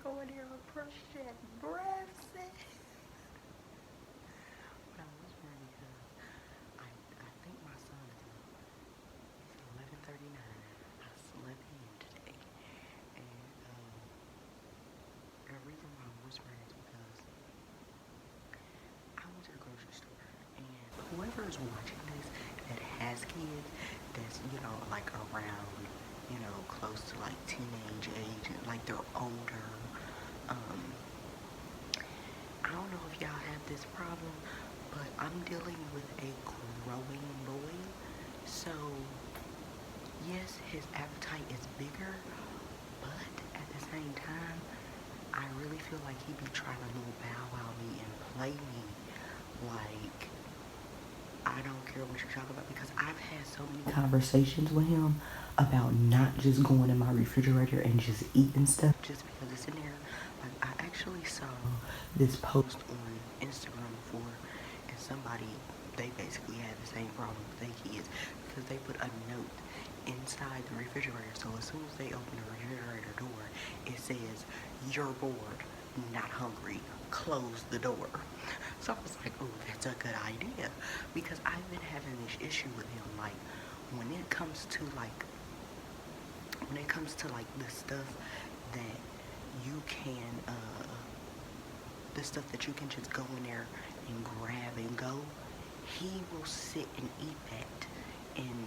go in here and brush that breath, sis. But I was worried because I think my son is up. It's 11:39. I slept in today. And the reason why I'm whispering is because I went to the grocery store. And whoever is watching this that has kids that's, like around, close to like teenage age and like they're older. I don't know if y'all have this problem, but I'm dealing with a growing boy. So, yes, his appetite is bigger, but at the same time, I really feel like he be trying to little bow wow me and play me like I don't care what you're talking about, because I've had so many conversations with him about not just going in my refrigerator and just eating stuff just because it's in there. Like, I actually saw this post on Instagram before, and somebody, they basically had the same problem with their kids because they put a note inside the refrigerator. So as soon as they open the refrigerator door, it says, "You're bored, not hungry. Close the door." So I was like, "Oh, that's a good idea," because I've been having this issue with him. Like, when it comes to the stuff that you can, the stuff that you can just go in there and grab and go, he will sit and eat that in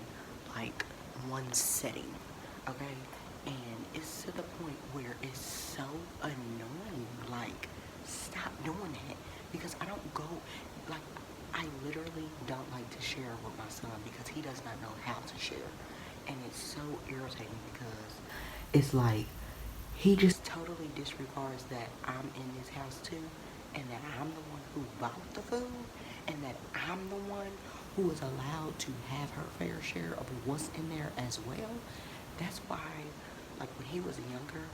like one setting, okay? And it's to the point where it's so annoying. Like, stop doing that, because I don't go, like, I literally don't like to share with my son because he does not know how to share. And it's so irritating because it's like he just totally disregards that I'm in this house too, and that I'm the one who bought the food, and that I'm the one who is allowed to have her fair share of what's in there as well. That's why, like, when he was younger,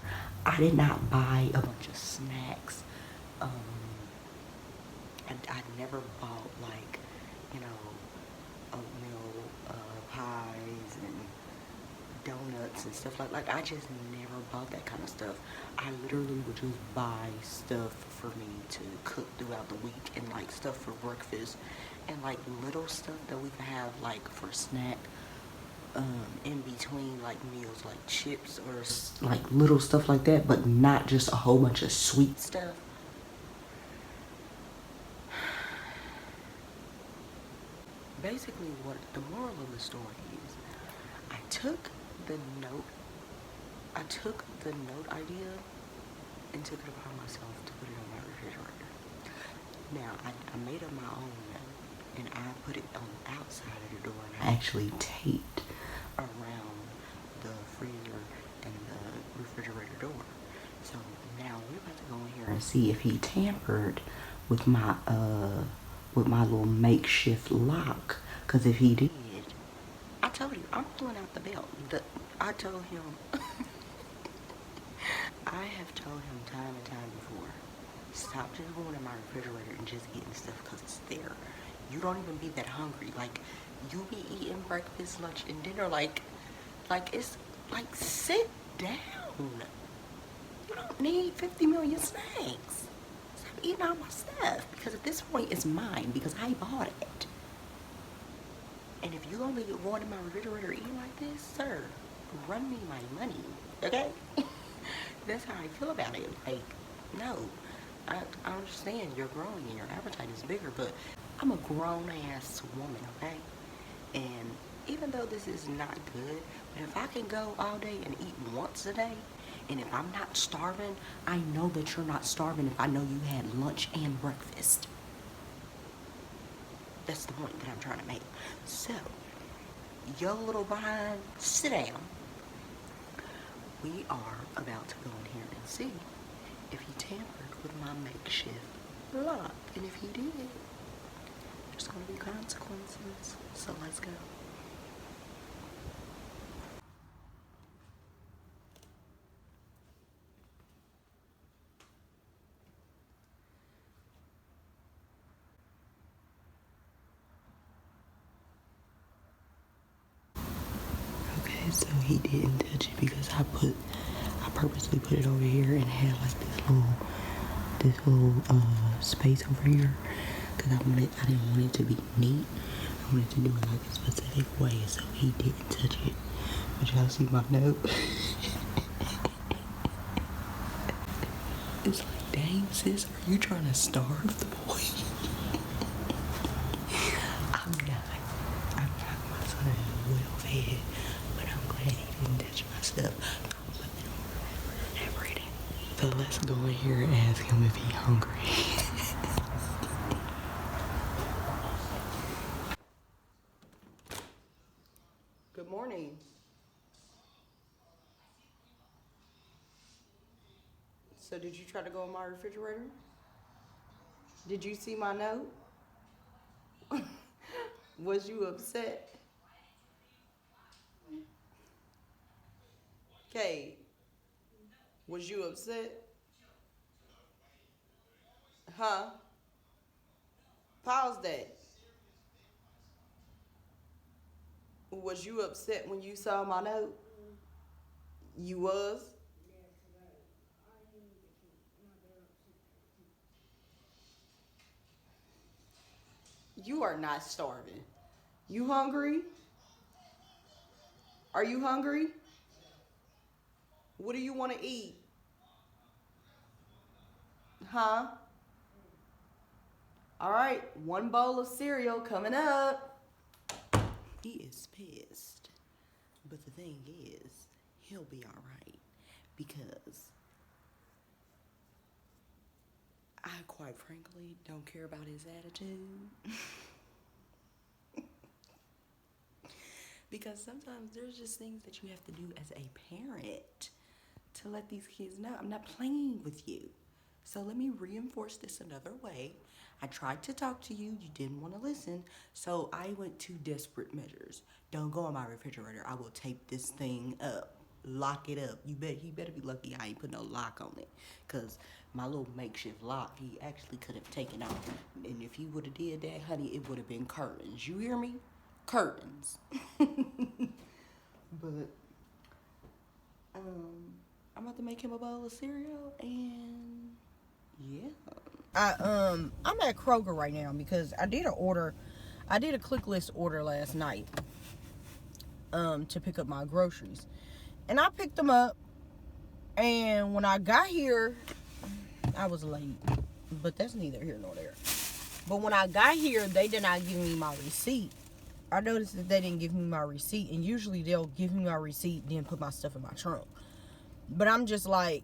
I did not buy a bunch of snacks. I never bought, like, oatmeal pies and donuts and stuff like I just never bought that kind of stuff. I literally would just buy stuff for me to cook throughout the week, and like stuff for breakfast, and like little stuff that we could have like for snack in between like meals, like chips or like little stuff like that, but not just a whole bunch of sweet stuff. Basically, what the moral of the story is, I took the note I took the note idea and took it upon myself to put it on my refrigerator. Now, I made up my own note, and I put it on the outside of the door, and I actually taped around the freezer and the refrigerator door. So now we're about to go in here and see if he tampered with my little makeshift lock. Because if he did, I told you, I'm pulling out the belt. I told him, I have told him time and time before, stop just going in my refrigerator and just getting stuff because it's there. You don't even be that hungry. Like, you be eating breakfast, lunch, and dinner like it's, like, sit down. You don't need 50 million snacks. Stop eating all my stuff, because at this point it's mine because I bought it. And if you're gonna be going in my refrigerator eating like this, sir, run me my money, okay? That's how I feel about it. Like, no, I understand you're growing and your appetite is bigger, but I'm a grown-ass woman, okay? And even though this is not good, but if I can go all day and eat once a day, and if I'm not starving, I know that you're not starving if I know you had lunch and breakfast. That's the point that I'm trying to make. So, your little behind, sit down. We are about to go in here and see if he tampered with my makeshift lock. And if he did, there's going to be consequences. So let's go. Okay, so he didn't touch it because I I purposely put it over here and had like this little space over here because I didn't want it to be neat. I wanted to do it like a specific way so he didn't touch it. But y'all see my note? It's like, dang sis, are you trying to starve the boy? I'm not. My son is well fed, but I'm glad he didn't touch my stuff. I'm putting it over every day. So let's go in here and ask him if he's hungry. Good morning. So did you try to go in my refrigerator? Did you see my note? Was you upset? Kate, was you upset? Huh? Pause that. Was you upset when you saw my note? You was? You are not starving. You hungry? Are you hungry? What do you want to eat? Huh? All right, one bowl of cereal coming up. He is pissed. But the thing is, he'll be all right because I quite frankly don't care about his attitude. Because sometimes there's just things that you have to do as a parent to let these kids know I'm not playing with you. So let me reinforce this another way. I tried to talk to you, you didn't want to listen, so I went to desperate measures. Don't go in my refrigerator. I will tape this thing up, lock it up. He better be lucky I ain't put no lock on it, cause my little makeshift lock he actually could have taken off. And if he would have did that, honey, it would have been curtains. You hear me? Curtains. But I'm about to make him a bowl of cereal, and yeah. I'm at Kroger right now because I did a click list order last night to pick up my groceries. And I picked them up, and when I got here, I was late. But that's neither here nor there. But when I got here, they did not give me my receipt. I noticed that they didn't give me my receipt, and usually they'll give me my receipt then put my stuff in my trunk. But I'm just like,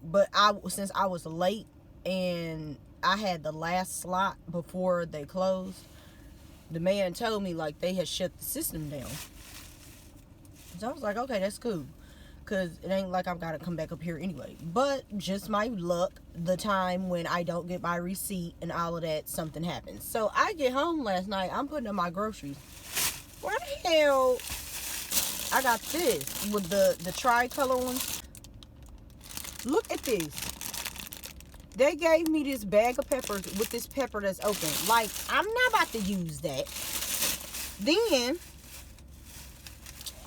since I was late and I had the last slot before they closed, the man told me like they had shut the system down. So I was like, okay, that's cool, because it ain't like I've got to come back up here anyway. But just my luck, the time when I don't get my receipt and all of that, something happens. So I get home last night, I'm putting up my groceries. Where the hell I got this with the tricolor ones? Look at this. They gave me this bag of peppers with this pepper that's open. Like, I'm not about to use that. Then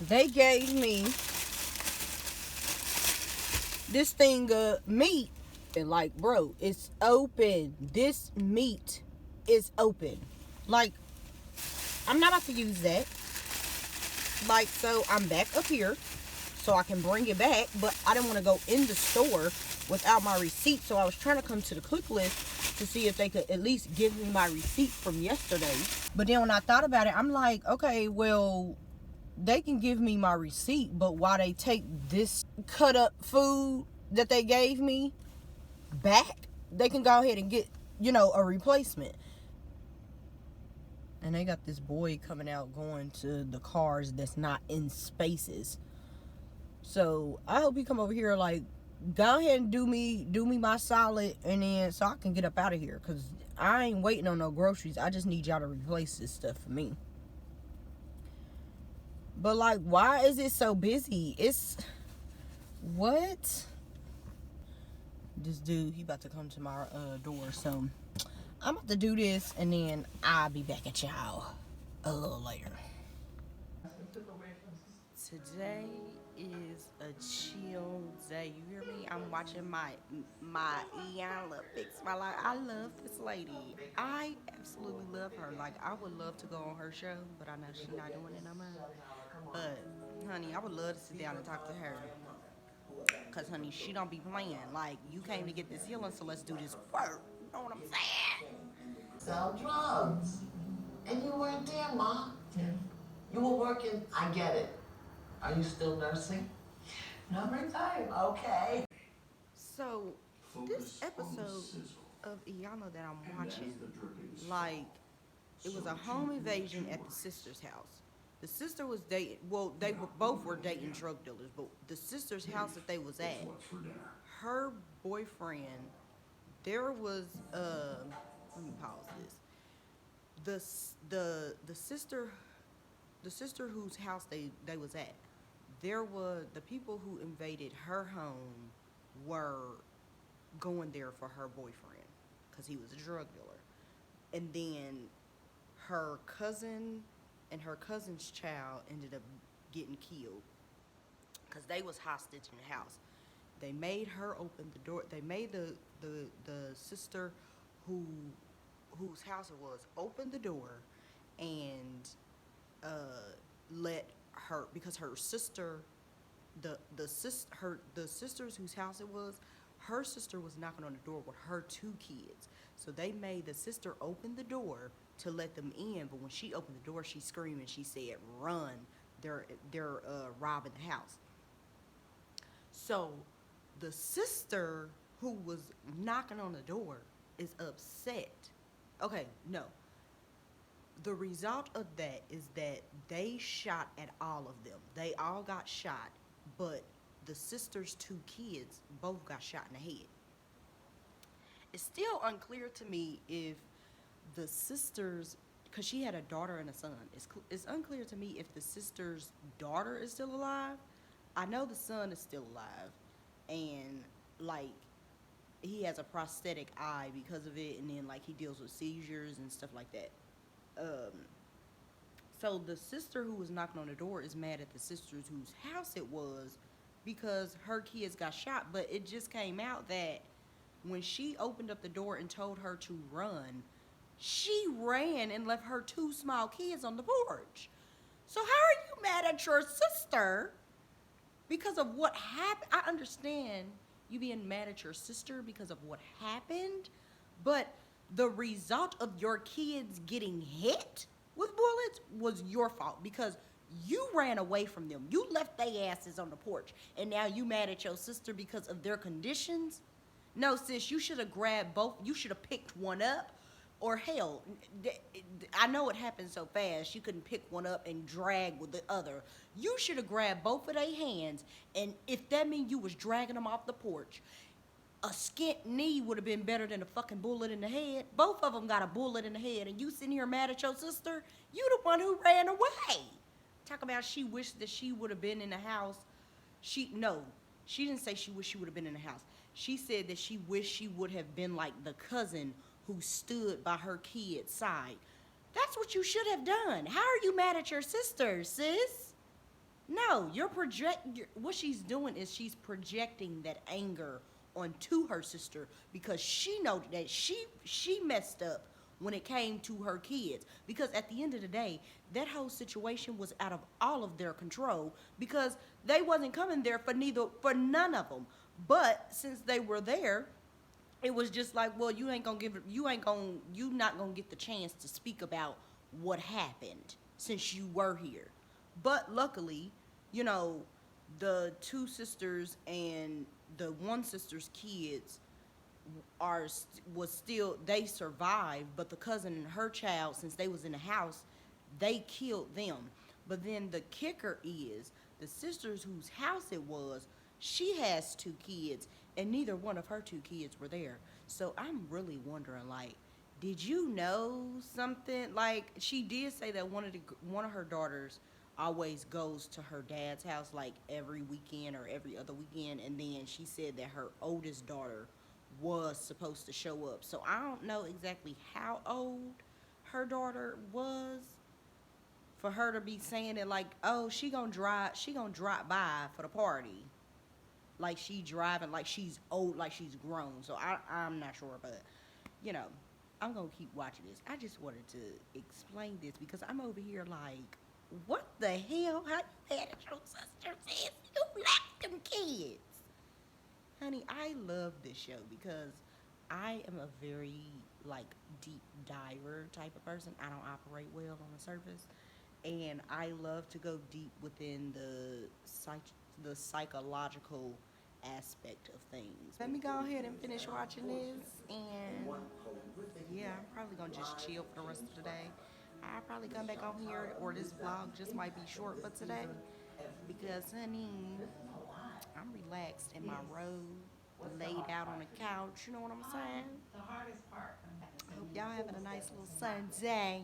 they gave me this thing of meat. And like, bro, it's open. This meat is open. Like, I'm not about to use that. Like, so I'm back up here so I can bring it back, but I didn't want to go in the store without my receipt, so I was trying to come to the click list to see if they could at least give me my receipt from yesterday. But then when I thought about it, I'm like, okay, well, they can give me my receipt, but while they take this cut up food that they gave me back, they can go ahead and get, a replacement. And they got this boy coming out going to the cars that's not in spaces. So I hope he come over here, like, go ahead and do me my solid, and then so I can get up out of here, because I ain't waiting on no groceries. I just need y'all to replace this stuff for me. But like, why is it so busy? It's what? This dude, he about to come to my door, so I'm about to do this, and then I'll be back at y'all a little later. Today is a chill day. You hear me? I'm watching my Iyanla fix my life. I love this lady. I absolutely love her. Like I would love to go on her show, but I know she's not doing it no more. But honey, I would love to sit down and talk to her. Cause honey, she don't be playing. Like you came to get this healing, so let's do this work. You know what I'm saying? Sell drugs. And you weren't there, Ma. You were working. I get it. Are you still nursing? No, I'm retired. Okay. So this episode of Iyanla that I'm watching, like it was a home invasion at the sister's house. The sister was dating. Well, they were both were dating drug dealers, but the sister's house that they was at, her boyfriend, there was let me pause this. The sister, the sister whose house they was at, there was the people who invaded her home were going there for her boyfriend because he was a drug dealer, and then her cousin and her cousin's child ended up getting killed because they was hostage in the house. They made her open the door. They made the sister who whose house it was open the door and uh, let her, because her sister, the sisters whose house it was, her sister was knocking on the door with her two kids. So they made the sister open the door to let them in, but when she opened the door, she screamed and she said, "Run! They're robbing the house." So the sister who was knocking on the door is upset. Okay, no. The result of that is that they shot at all of them. They all got shot, but the sister's two kids both got shot in the head. It's still unclear to me if the sisters, because she had a daughter and a son, it's unclear to me if the sister's daughter is still alive. I know the son is still alive, and like he has a prosthetic eye because of it, and then like he deals with seizures and stuff like that. Um, So the sister who was knocking on the door is mad at the sisters whose house it was because her kids got shot. But it just came out that when she opened up the door and told her to run, she ran and left her two small kids on the porch. So how are you mad at your sister because of what happened? I understand you being mad at your sister because of what happened, but the result of your kids getting hit with bullets was your fault because you ran away from them. You left their asses on the porch, and now you mad at your sister because of their conditions? No, sis, you should have grabbed both. You should have picked one up, or hell, I know it happened so fast you couldn't pick one up and drag with the other. You should have grabbed both of their hands, and if that means you was dragging them off the porch, a skint knee would have been better than a fucking bullet in the head. Both of them got a bullet in the head, and you sitting here mad at your sister? You the one who ran away. Talk about she wished that she would have been in the house. She didn't say she wished she would have been in the house. She said that she wished she would have been like the cousin who stood by her kid's side. That's what you should have done. How are you mad at your sister, sis? No, what she's doing is she's projecting that anger onto her sister because she knows that she messed up when it came to her kids, because at the end of the day that whole situation was out of all of their control because they wasn't coming there for none of them, but since they were there, it was just like, well, you not gonna get the chance to speak about what happened since you were here. But luckily, you know, the two sisters and the one sister's kids was still, they survived, but the cousin and her child, since they was in the house, they killed them. But then the kicker is the sisters whose house it was, she has two kids, and neither one of her two kids were there. So I'm really wondering, like, did you know something? Like, she did say that one of her daughters always goes to her dad's house like every weekend or every other weekend, and then she said that her oldest daughter was supposed to show up. So I don't know exactly how old her daughter was for her to be saying it like, oh, she gonna drop by for the party. like she driving like she's old, like she's grown. So I'm not sure, but you know, I'm gonna keep watching this. I just wanted to explain this because I'm over here like, what the hell? How you mad at your sister says you left them kids? Honey, I love this show because I am a very like deep diver type of person. I don't operate well on the surface, and I love to go deep within the psychological aspect of things. Let me go ahead and finish watching this, and yeah, I'm probably gonna just chill for the rest of the day. I'll probably come back on here, or this vlog just might be short for today because, honey, I'm relaxed in my robe, laid out on the couch. You know what I'm saying? I hope y'all having a nice little Sunday.